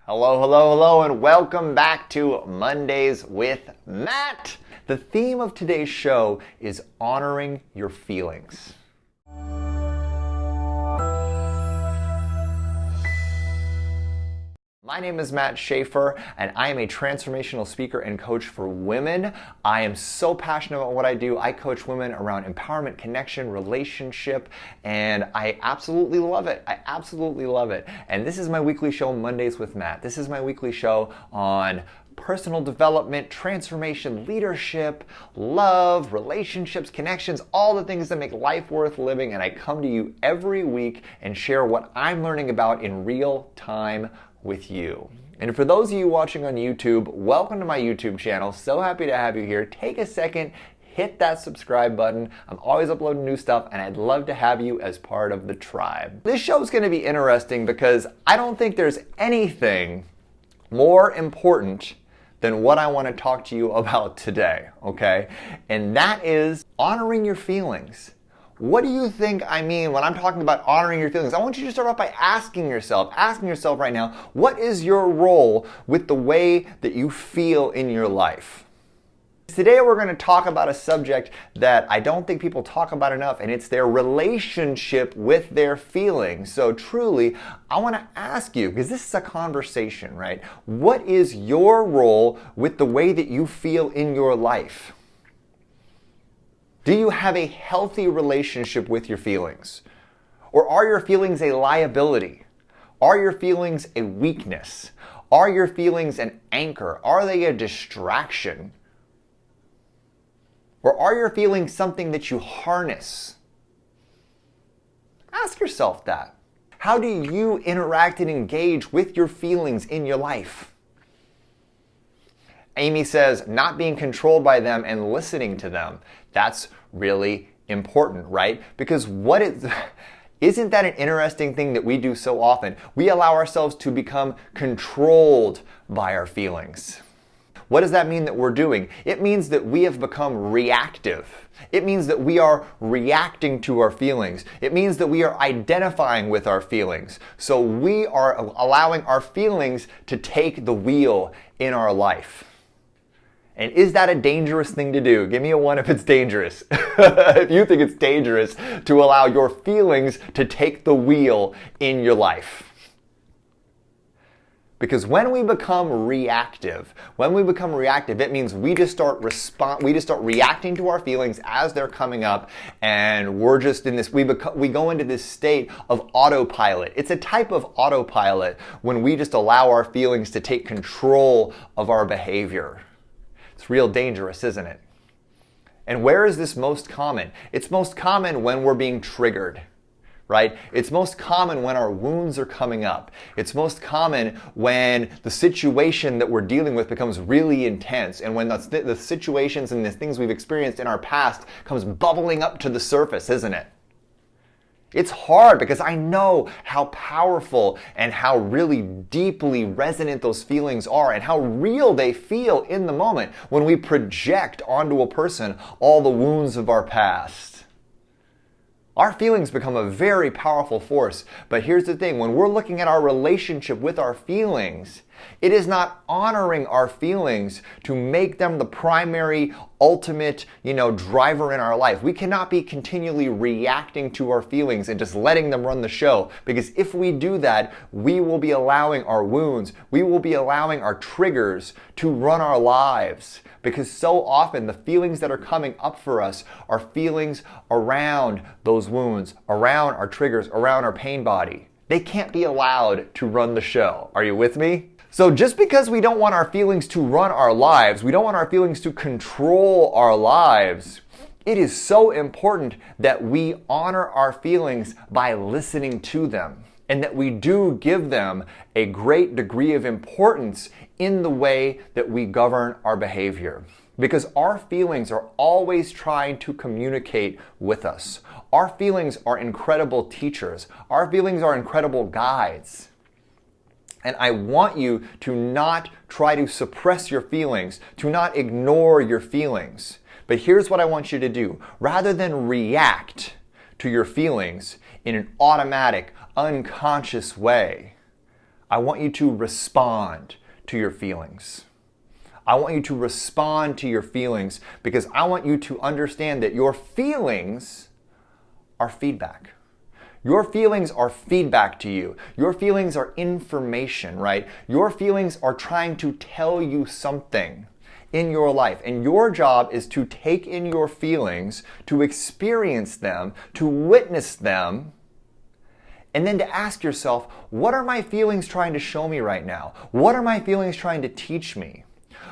Hello, hello, hello, and welcome back to Mondays with Matt. The theme of today's show is honoring your feelings. My name is Matt Shaffer, and I am a transformational speaker and coach for women. I am so passionate about what I do. I coach women around empowerment, connection, relationship, and I absolutely love it. I absolutely love it. And this is my weekly show, Mondays with Matt. This is my weekly show on personal development, transformation, leadership, love, relationships, connections, all the things that make life worth living. And I come to you every week and share what I'm learning about in real time with you. And for those of you watching on YouTube, welcome to my YouTube channel. So happy to have you here. Take a second, hit that subscribe button. I'm always uploading new stuff, and I'd love to have you as part of the tribe. This show is going to be interesting because I don't think there's anything more important than what I want to talk to you about today, okay? And that is honoring your feelings. What do you think I mean when I'm talking about honoring your feelings? I want you to start off by asking yourself right now, what is your role with the way that you feel in your life? Today we're going to talk about a subject that I don't think people talk about enough, and it's their relationship with their feelings. So truly, I want to ask you, because this is a conversation, right? What is your role with the way that you feel in your life? Do you have a healthy relationship with your feelings? Or are your feelings a liability? Are your feelings a weakness? Are your feelings an anchor? Are they a distraction? Or are your feelings something that you harness? Ask yourself that. How do you interact and engage with your feelings in your life? Amy says, not being controlled by them and listening to them. That's really important, right? Because isn't that an interesting thing that we do so often? We allow ourselves to become controlled by our feelings. What does that mean that we're doing? It means that we have become reactive. It means that we are reacting to our feelings. It means that we are identifying with our feelings. So we are allowing our feelings to take the wheel in our life. And is that a dangerous thing to do? Give me a 1 if it's dangerous. If you think it's dangerous to allow your feelings to take the wheel in your life. Because when we become reactive, it means we just start reacting to our feelings as they're coming up, and we're just in this, we go into this state of autopilot. It's a type of autopilot when we just allow our feelings to take control of our behavior. It's real dangerous, isn't it? And where is this most common? It's most common when we're being triggered, right? It's most common when our wounds are coming up. It's most common when the situation that we're dealing with becomes really intense, and when the situations and the things we've experienced in our past comes bubbling up to the surface, isn't it? It's hard because I know how powerful and how really deeply resonant those feelings are and how real they feel in the moment when we project onto a person all the wounds of our past. Our feelings become a very powerful force, but here's the thing, when we're looking at our relationship with our feelings, it is not honoring our feelings to make them the primary, ultimate, driver in our life. We cannot be continually reacting to our feelings and just letting them run the show, because if we do that, we will be allowing our wounds, we will be allowing our triggers to run our lives. Because so often the feelings that are coming up for us are feelings around those wounds, around our triggers, around our pain body. They can't be allowed to run the show. Are you with me? So just because we don't want our feelings to run our lives, we don't want our feelings to control our lives, it is so important that we honor our feelings by listening to them, and that we do give them a great degree of importance in the way that we govern our behavior. Because our feelings are always trying to communicate with us. Our feelings are incredible teachers. Our feelings are incredible guides. And I want you to not try to suppress your feelings, to not ignore your feelings. But here's what I want you to do. Rather than react to your feelings in an automatic, unconscious way, I want you to respond to your feelings. I want you to respond to your feelings because I want you to understand that your feelings are feedback. Your feelings are feedback to you. Your feelings are information, right? Your feelings are trying to tell you something in your life. And your job is to take in your feelings, to experience them, to witness them, and then to ask yourself, what are my feelings trying to show me right now? What are my feelings trying to teach me?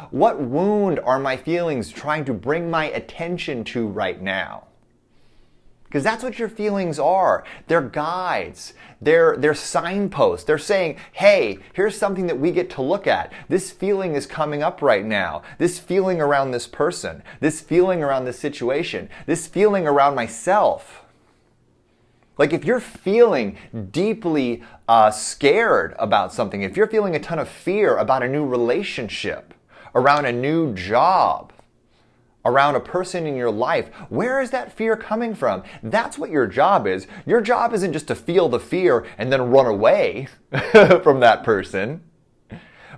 What wound are my feelings trying to bring my attention to right now? Because that's what your feelings are. They're guides. They're signposts. They're saying, hey, here's something that we get to look at. This feeling is coming up right now. This feeling around this person. This feeling around this situation. This feeling around myself. Like if you're feeling deeply scared about something, if you're feeling a ton of fear about a new relationship, around a new job, around a person in your life, where is that fear coming from? That's what your job is. Your job isn't just to feel the fear and then run away from that person.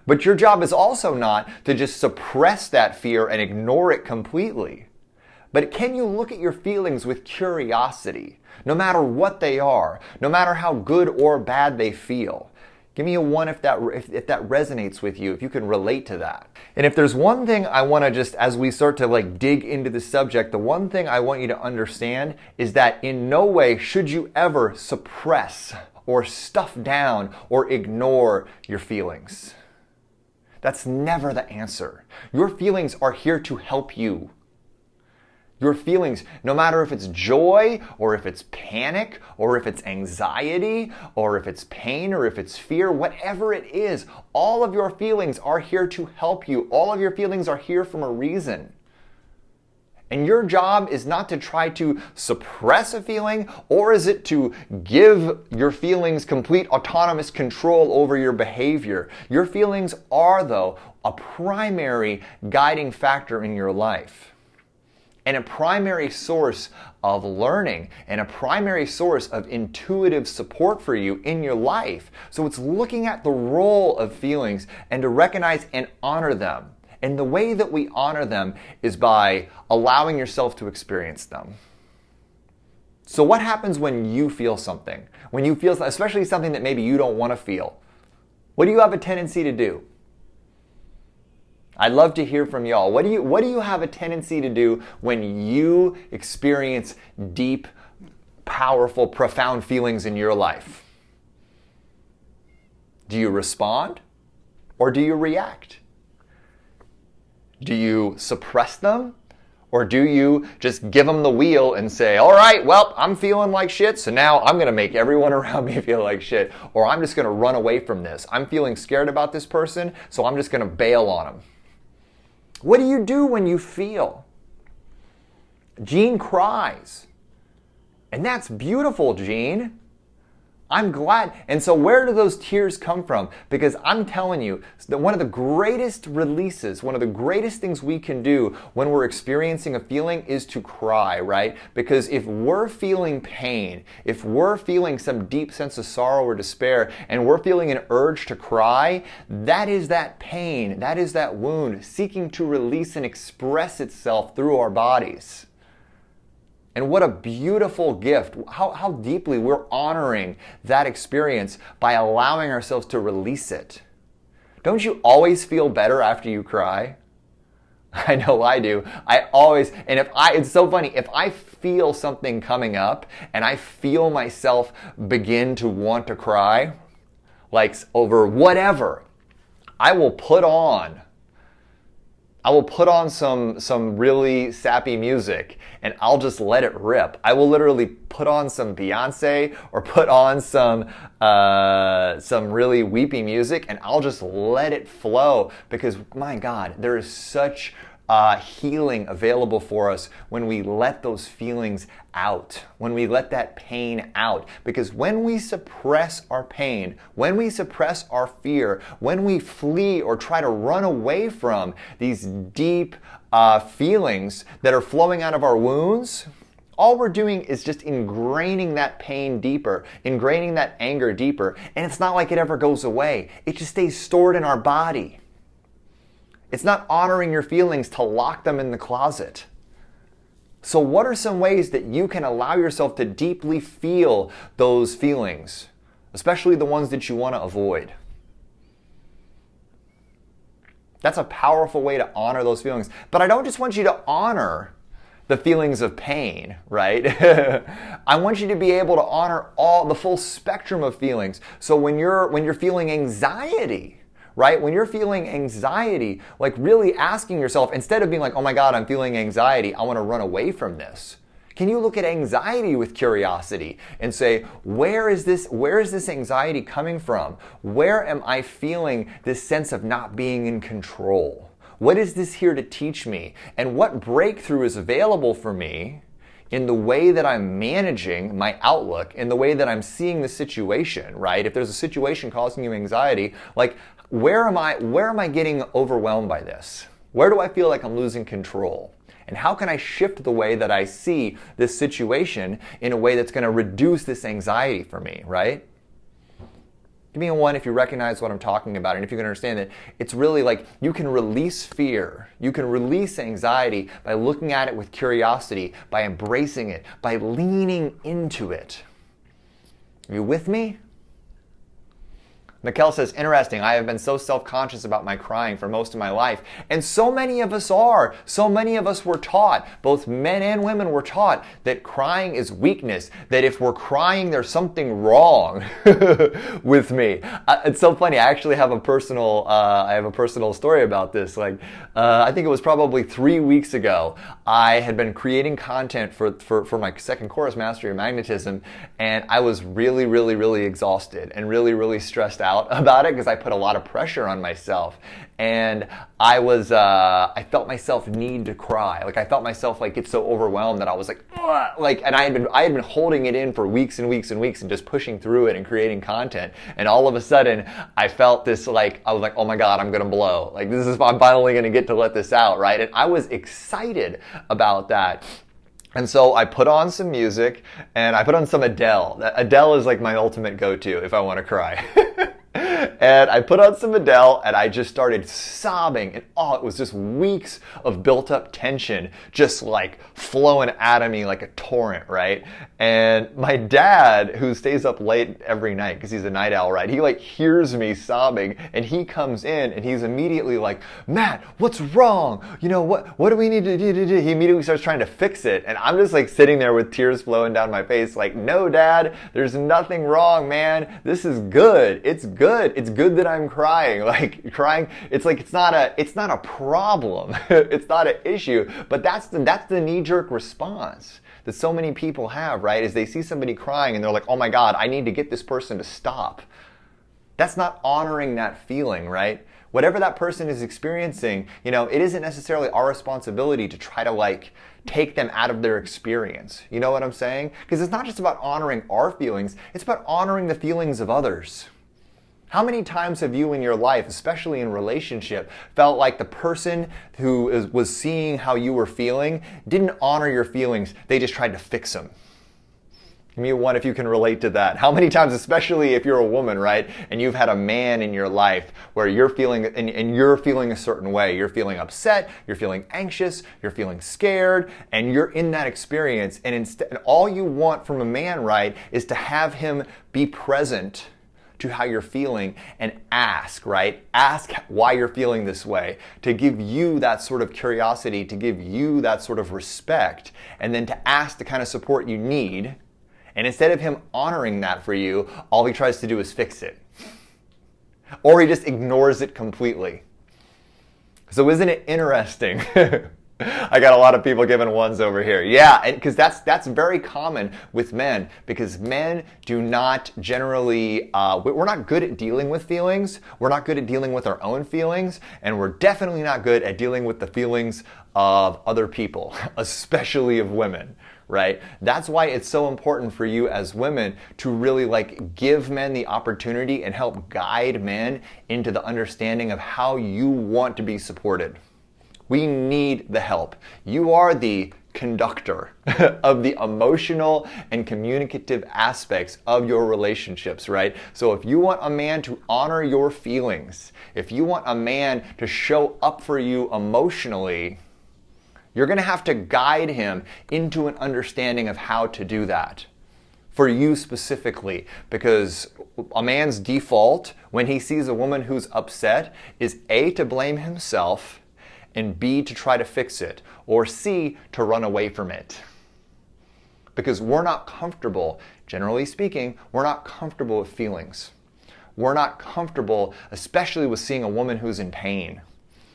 But your job is also not to just suppress that fear and ignore it completely. But can you look at your feelings with curiosity, no matter what they are, no matter how good or bad they feel? Give me a 1 if that resonates with you, if you can relate to that. And if there's one thing I want to just, as we start to dig into the subject, the one thing I want you to understand is that in no way should you ever suppress or stuff down or ignore your feelings. That's never the answer. Your feelings are here to help you. Your feelings, no matter if it's joy or if it's panic or if it's anxiety or if it's pain or if it's fear, whatever it is, all of your feelings are here to help you. All of your feelings are here for a reason. And your job is not to try to suppress a feeling, or is it to give your feelings complete autonomous control over your behavior. Your feelings are, though, a primary guiding factor in your life, and a primary source of learning, and a primary source of intuitive support for you in your life. So it's looking at the role of feelings and to recognize and honor them. And the way that we honor them is by allowing yourself to experience them. So what happens when you feel something? When you feel, especially something that maybe you don't want to feel, what do you have a tendency to do? I'd love to hear from y'all. What do you have a tendency to do when you experience deep, powerful, profound feelings in your life? Do you respond or do you react? Do you suppress them or do you just give them the wheel and say, all right, well, I'm feeling like shit, so now I'm going to make everyone around me feel like shit, or I'm just going to run away from this. I'm feeling scared about this person, so I'm just going to bail on them. What do you do when you feel? Jean cries. And that's beautiful, Jean. I'm glad. And so where do those tears come from? Because I'm telling you that one of the greatest releases, one of the greatest things we can do when we're experiencing a feeling is to cry, right? Because if we're feeling pain, if we're feeling some deep sense of sorrow or despair, and we're feeling an urge to cry, that is that pain, that is that wound seeking to release and express itself through our bodies. And what a beautiful gift, how deeply we're honoring that experience by allowing ourselves to release it. Don't you always feel better after you cry? I know I do. It's so funny, if I feel something coming up and I feel myself begin to want to cry, like over whatever, I will put on some really sappy music and I'll just let it rip. I will literally put on some Beyonce or put on some really weepy music and I'll just let it flow, because my God, there is such healing available for us when we let those feelings out, when we let that pain out. Because when we suppress our pain, when we suppress our fear, when we flee or try to run away from these deep feelings that are flowing out of our wounds, all we're doing is just ingraining that pain deeper, ingraining that anger deeper, and it's not like it ever goes away. It just stays stored in our body. It's not honoring your feelings to lock them in the closet. So what are some ways that you can allow yourself to deeply feel those feelings, especially the ones that you want to avoid? That's a powerful way to honor those feelings. But I don't just want you to honor the feelings of pain, right? I want you to be able to honor all the full spectrum of feelings. So when you're feeling anxiety, right? When you're feeling anxiety, like really asking yourself, instead of being like, oh my God, I'm feeling anxiety, I want to run away from this. Can you look at anxiety with curiosity and say, where is this anxiety coming from? Where am I feeling this sense of not being in control? What is this here to teach me? And what breakthrough is available for me in the way that I'm managing my outlook, in the way that I'm seeing the situation, right? If there's a situation causing you anxiety, like where am I getting overwhelmed by this? Where do I feel like I'm losing control? And how can I shift the way that I see this situation in a way that's going to reduce this anxiety for me, right? Give me a 1 if you recognize what I'm talking about, and if you can understand that it's really like you can release fear, you can release anxiety by looking at it with curiosity, by embracing it, by leaning into it. Are you with me? Mikkel says, interesting, I have been so self-conscious about my crying for most of my life. And so many of us are. So many of us were taught, both men and women were taught, that crying is weakness, that if we're crying, there's something wrong with me. It's so funny, I actually have a personal story about this. I think it was probably 3 weeks ago, I had been creating content for my second course, Mastery of Magnetism, and I was really, really, really exhausted and really, really stressed out about it because I put a lot of pressure on myself, and I felt myself need to cry. Like I felt myself like get so overwhelmed that I was and I had been holding it in for weeks and weeks and weeks and just pushing through it and creating content, and all of a sudden I felt this I was like, oh my God, I'm gonna blow. I'm finally gonna get to let this out, right? And I was excited about that. And so I put on some music and I put on some Adele. Adele is like my ultimate go-to if I want to cry. And I put on some Adele and I just started sobbing, and it was just weeks of built up tension just like flowing out of me like a torrent, right? And my dad, who stays up late every night because he's a night owl, right? He hears me sobbing and he comes in and he's immediately like, Matt, what's wrong? What do we need to do? He immediately starts trying to fix it. And I'm just sitting there with tears flowing down my face like, no, Dad, there's nothing wrong, man. This is good. It's good. It's good that I'm crying. Crying, it's not a problem. It's not an issue. But that's the knee-jerk response that so many people have, right? Is they see somebody crying and they're like, oh my God, I need to get this person to stop. That's not honoring that feeling, right? Whatever that person is experiencing, it isn't necessarily our responsibility to try to take them out of their experience. You know what I'm saying? Because it's not just about honoring our feelings, it's about honoring the feelings of others. How many times have you in your life, especially in relationship, felt like the person who was seeing how you were feeling didn't honor your feelings, they just tried to fix them? Give me a 1 if you can relate to that. How many times, especially if you're a woman, right, and you've had a man in your life where you're feeling, and you're feeling a certain way. You're feeling upset, you're feeling anxious, you're feeling scared, and you're in that experience, and all you want from a man, right, is to have him be present to how you're feeling and ask, right? Ask why you're feeling this way, to give you that sort of curiosity, to give you that sort of respect, and then to ask the kind of support you need. And instead of him honoring that for you, all he tries to do is fix it. Or he just ignores it completely. So isn't it interesting? I got a lot of people giving 1s over here. Yeah, and because that's very common with men, because men do not generally, we're not good at dealing with feelings, we're not good at dealing with our own feelings, and we're definitely not good at dealing with the feelings of other people, especially of women. Right? That's why it's so important for you as women to really give men the opportunity and help guide men into the understanding of how you want to be supported. We need the help. You are the conductor of the emotional and communicative aspects of your relationships, right? So if you want a man to honor your feelings, if you want a man to show up for you emotionally, you're going to have to guide him into an understanding of how to do that for you specifically, because a man's default when he sees a woman who's upset is A, to blame himself, and B, to try to fix it, or C, to run away from it. Because we're not comfortable, generally speaking, we're not comfortable with feelings. We're not comfortable, especially with seeing a woman who's in pain,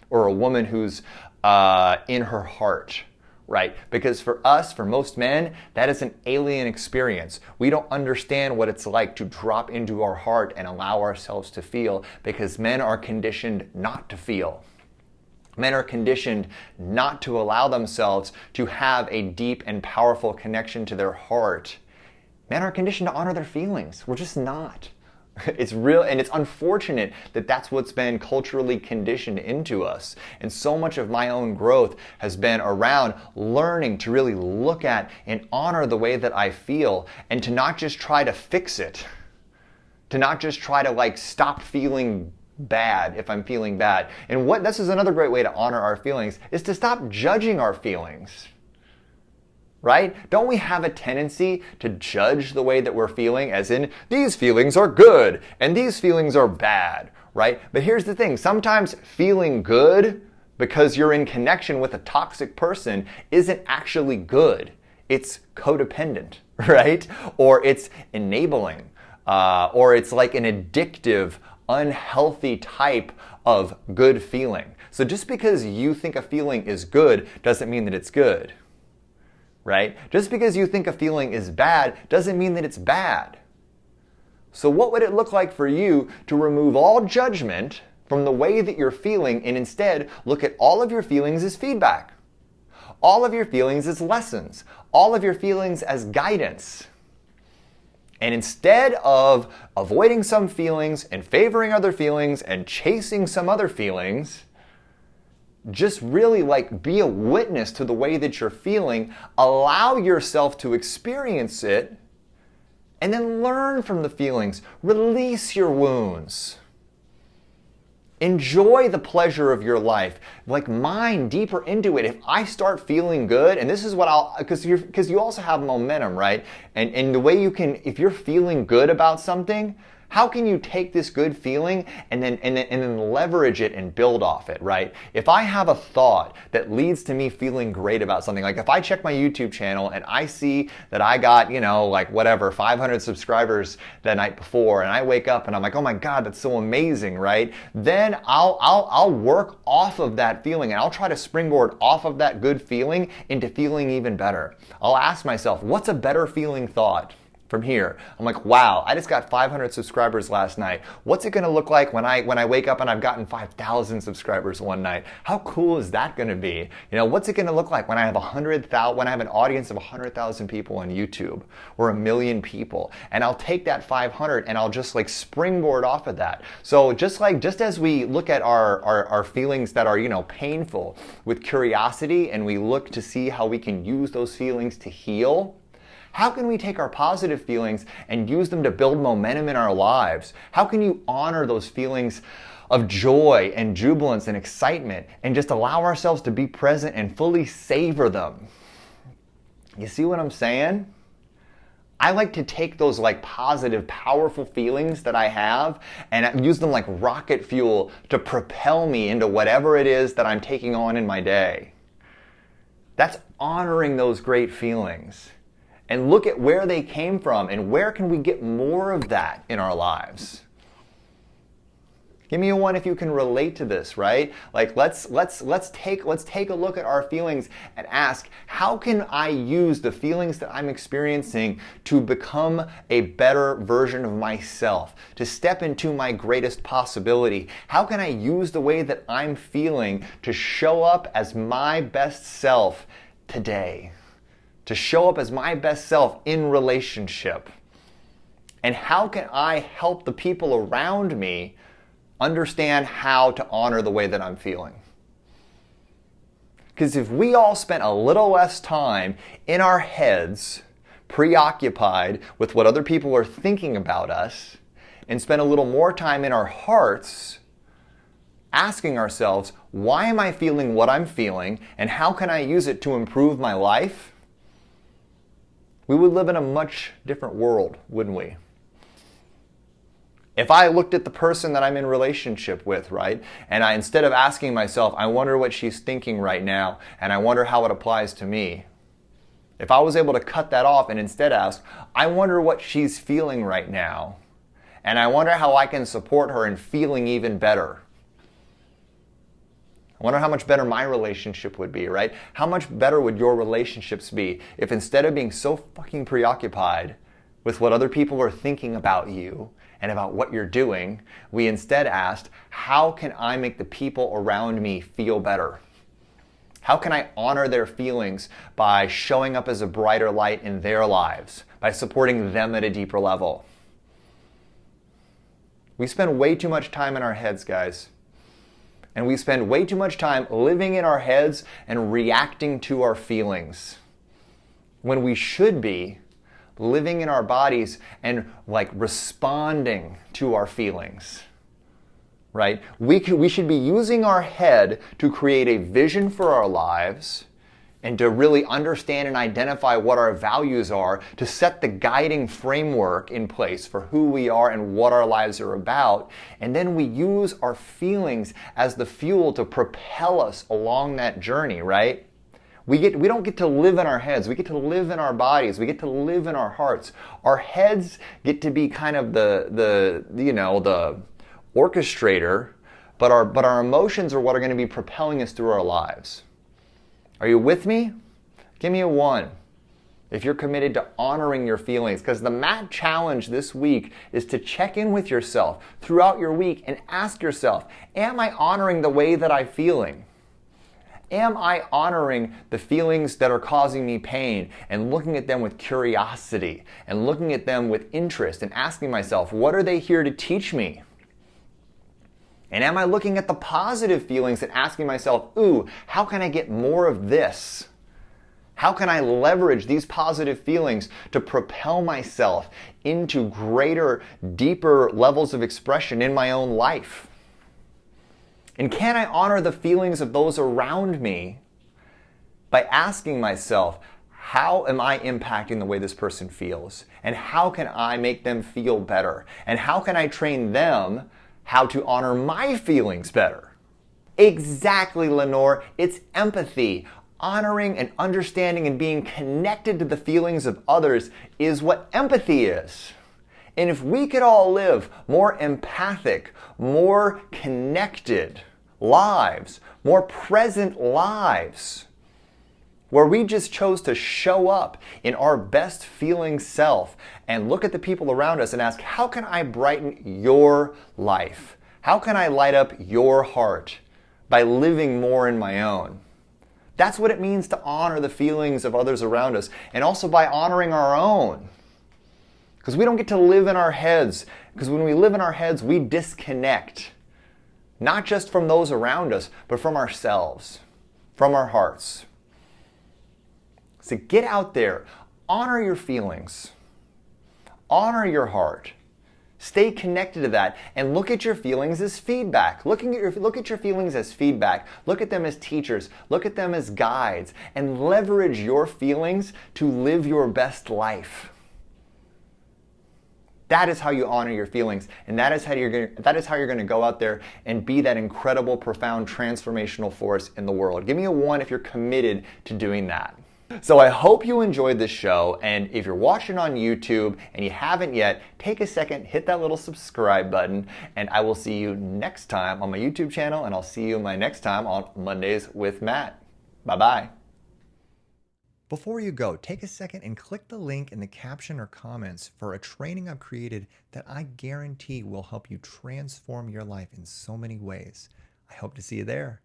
or a woman who's in her heart, right? Because for us, for most men, that is an alien experience. We don't understand what it's like to drop into our heart and allow ourselves to feel, because men are conditioned not to feel. Men are conditioned not to allow themselves to have a deep and powerful connection to their heart. Men are conditioned to honor their feelings. We're just not. It's real, and it's unfortunate that that's what's been culturally conditioned into us. And so much of my own growth has been around learning to really look at and honor the way that I feel, and to not just try to fix it. To not just try to stop feeling bad if I'm feeling bad. And this is another great way to honor our feelings, is to stop judging our feelings. Right? Don't we have a tendency to judge the way that we're feeling, as in, these feelings are good and these feelings are bad, right? But here's the thing, sometimes feeling good because you're in connection with a toxic person isn't actually good. It's codependent, right? Or it's enabling, or it's like an addictive, unhealthy type of good feeling. So just because you think a feeling is good doesn't mean that it's good. Right? Just because you think a feeling is bad doesn't mean that it's bad. So what would it look like for you to remove all judgment from the way that you're feeling, and instead look at all of your feelings as feedback, all of your feelings as lessons, all of your feelings as guidance? And instead of avoiding some feelings and favoring other feelings and chasing some other feelings, just really be a witness to the way that you're feeling, allow yourself to experience it, and then learn from the feelings. Release your wounds. Enjoy the pleasure of your life. Mine deeper into it. If I start feeling good, and this is what because you also have momentum, right? And the way you can, if you're feeling good about something, how can you take this good feeling and then leverage it and build off it, right? If I have a thought that leads to me feeling great about something, like if I check my YouTube channel and I see that I got, 500 subscribers the night before, and I wake up and I'm like, oh my God, that's so amazing, right? Then I'll work off of that feeling, and I'll try to springboard off of that good feeling into feeling even better. I'll ask myself, what's a better feeling thought from here? I'm like, wow, I just got 500 subscribers last night. What's it going to look like when I wake up and I've gotten 5,000 subscribers one night? How cool is that going to be? What's it going to look like when I have an audience of 100,000 people on YouTube, or 1 million people? And I'll take that 500 and I'll just springboard off of that. So just as we look at our feelings that are, painful with curiosity, and we look to see how we can use those feelings to heal, how can we take our positive feelings and use them to build momentum in our lives? How can you honor those feelings of joy and jubilance and excitement, and just allow ourselves to be present and fully savor them? You see what I'm saying? I like to take those positive, powerful feelings that I have and use them like rocket fuel to propel me into whatever it is that I'm taking on in my day. That's honoring those great feelings. And look at where they came from, and where can we get more of that in our lives? Give me a one if you can relate to this, right? Let's take a look at our feelings and ask, how can I use the feelings that I'm experiencing to become a better version of myself, to step into my greatest possibility? How can I use the way that I'm feeling to show up as my best self today? To show up as my best self in relationship? And how can I help the people around me understand how to honor the way that I'm feeling? Because if we all spent a little less time in our heads, preoccupied with what other people are thinking about us, and spent a little more time in our hearts, asking ourselves, why am I feeling what I'm feeling, and how can I use it to improve my life? We would live in a much different world, wouldn't we? If I looked at the person that I'm in relationship with, right, and I, instead of asking myself, I wonder what she's thinking right now, and I wonder how it applies to me, if I was able to cut that off and instead ask, I wonder what she's feeling right now, and I wonder how I can support her in feeling even better. I wonder how much better my relationship would be, right? How much better would your relationships be if instead of being so fucking preoccupied with what other people are thinking about you and about what you're doing, we instead asked, how can I make the people around me feel better? How can I honor their feelings by showing up as a brighter light in their lives, by supporting them at a deeper level? We spend way too much time in our heads, guys. And we spend way too much time living in our heads and reacting to our feelings, when we should be living in our bodies and responding to our feelings, right? We should be using our head to create a vision for our lives and to really understand and identify what our values are, to set the guiding framework in place for who we are and what our lives are about. And then we use our feelings as the fuel to propel us along that journey, right? We don't get to live in our heads. We get to live in our bodies. We get to live in our hearts. Our heads get to be kind of the orchestrator, but our emotions are what are going to be propelling us through our lives. Are you with me? Give me a 1 if you're committed to honoring your feelings, because the MAT challenge this week is to check in with yourself throughout your week and ask yourself, am I honoring the way that I'm feeling? Am I honoring the feelings that are causing me pain and looking at them with curiosity and looking at them with interest and asking myself, what are they here to teach me? And am I looking at the positive feelings and asking myself, ooh, how can I get more of this? How can I leverage these positive feelings to propel myself into greater, deeper levels of expression in my own life? And can I honor the feelings of those around me by asking myself, how am I impacting the way this person feels? And how can I make them feel better? And how can I train them how to honor my feelings better? Exactly, Lenore. It's empathy. Honoring and understanding and being connected to the feelings of others is what empathy is. And if we could all live more empathic, more connected lives, more present lives, where we just chose to show up in our best feeling self and look at the people around us and ask, how can I brighten your life? How can I light up your heart by living more in my own? That's what it means to honor the feelings of others around us, and also by honoring our own. Because we don't get to live in our heads, because when we live in our heads, we disconnect, not just from those around us, but from ourselves, from our hearts. So get out there, honor your feelings, honor your heart, stay connected to that, and look at your feelings as feedback. Look at your feelings as feedback. Look at them as teachers. Look at them as guides, and leverage your feelings to live your best life. That is how you honor your feelings, and that is how you're going to go out there and be that incredible, profound, transformational force in the world. Give me a 1 if you're committed to doing that. So I hope you enjoyed this show, and if you're watching on YouTube and you haven't yet, take a second, hit that little subscribe button, and I will see you next time on my YouTube channel, and I'll see you my next time on Mondays with Matt. Bye-bye. Before you go, take a second and click the link in the caption or comments for a training I've created that I guarantee will help you transform your life in so many ways. I hope to see you there.